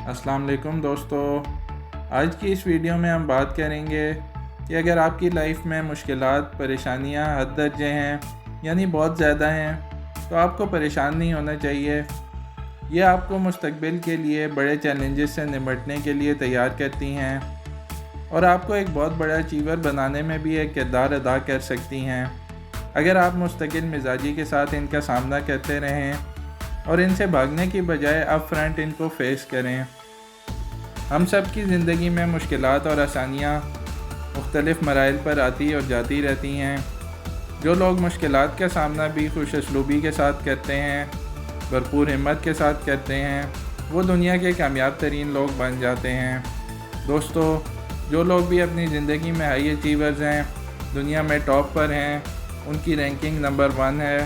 السلام علیکم دوستو، آج کی اس ویڈیو میں ہم بات کریں گے کہ اگر آپ کی لائف میں مشکلات، پریشانیاں حد درجے ہیں یعنی بہت زیادہ ہیں تو آپ کو پریشان نہیں ہونا چاہیے۔ یہ آپ کو مستقبل کے لیے بڑے چیلنجز سے نمٹنے کے لیے تیار کرتی ہیں اور آپ کو ایک بہت بڑا اچیور بنانے میں بھی ایک کردار ادا کر سکتی ہیں اگر آپ مستقل مزاجی کے ساتھ ان کا سامنا کرتے رہیں اور ان سے بھاگنے کی بجائے اپ فرنٹ ان کو فیس کریں۔ ہم سب کی زندگی میں مشکلات اور آسانیاں مختلف مراحل پر آتی اور جاتی رہتی ہیں۔ جو لوگ مشکلات کا سامنا بھی خوش اسلوبی کے ساتھ کرتے ہیں، بھرپور ہمت کے ساتھ کرتے ہیں، وہ دنیا کے کامیاب ترین لوگ بن جاتے ہیں۔ دوستو، جو لوگ بھی اپنی زندگی میں ہائی اچیورز ہیں، دنیا میں ٹاپ پر ہیں، ان کی رینکنگ نمبر 1 ہے،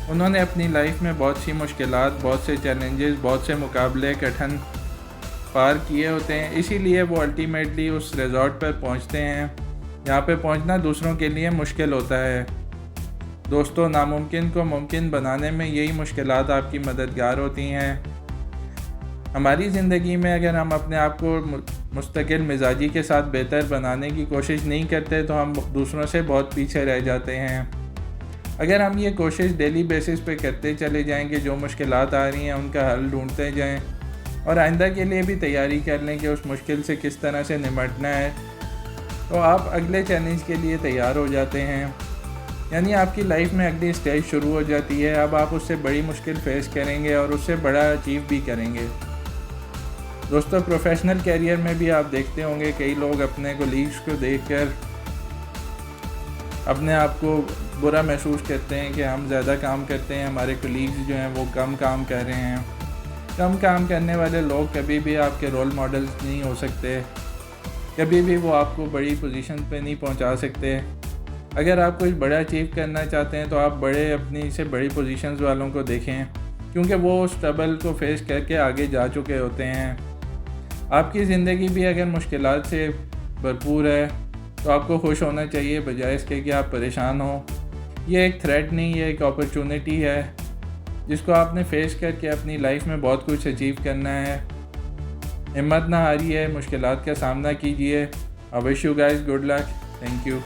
انہوں نے اپنی لائف میں بہت سی مشکلات، بہت سے چیلنجز، بہت سے مقابلے کٹھن پار کیے ہوتے ہیں، اسی لیے وہ الٹیمیٹلی اس ریزارٹ پر پہنچتے ہیں جہاں پہ پہنچنا دوسروں کے لیے مشکل ہوتا ہے۔ دوستو، ناممکن کو ممکن بنانے میں یہی مشکلات آپ کی مددگار ہوتی ہیں۔ ہماری زندگی میں اگر ہم اپنے آپ کو مستقل مزاجی کے ساتھ بہتر بنانے کی کوشش نہیں کرتے تو ہم دوسروں سے بہت پیچھے رہ جاتے ہیں۔ اگر ہم یہ کوشش ڈیلی بیسس پہ کرتے چلے جائیں کہ جو مشکلات آ رہی ہیں ان کا حل ڈھونڈتے جائیں اور آئندہ کے لیے بھی تیاری کر لیں کہ اس مشکل سے کس طرح سے نمٹنا ہے، تو آپ اگلے چیلنج کے لیے تیار ہو جاتے ہیں۔ یعنی آپ کی لائف میں اگلی سٹیج شروع ہو جاتی ہے، اب آپ اس سے بڑی مشکل فیس کریں گے اور اس سے بڑا اچیو بھی کریں گے۔ دوستو، پروفیشنل کیریئر میں بھی آپ دیکھتے ہوں گے کئی لوگ اپنے کولیگز کو دیکھ کر اپنے آپ کو برا محسوس کرتے ہیں کہ ہم زیادہ کام کرتے ہیں، ہمارے کولیگز جو ہیں وہ کم کام کر رہے ہیں۔ کم کام کرنے والے لوگ کبھی بھی آپ کے رول ماڈلز نہیں ہو سکتے، کبھی بھی وہ آپ کو بڑی پوزیشن پہ نہیں پہنچا سکتے۔ اگر آپ کچھ بڑا اچیو کرنا چاہتے ہیں تو آپ اپنی سے بڑی پوزیشنز والوں کو دیکھیں، کیونکہ وہ اس ٹربل کو فیس کر کے آگے جا چکے ہوتے ہیں۔ آپ کی زندگی بھی اگر مشکلات سے بھرپور ہے تو آپ کو خوش ہونا چاہیے بجائے اس کے کہ آپ پریشان ہوں۔ یہ ایک تھریٹ نہیں، یہ ایک اپرچونٹی ہے جس کو آپ نے فیس کر کے اپنی لائف میں بہت کچھ اچیو کرنا ہے۔ ہمت نہ ہاریے، مشکلات کا سامنا کیجیے۔ I wish you guys good luck. Thank you.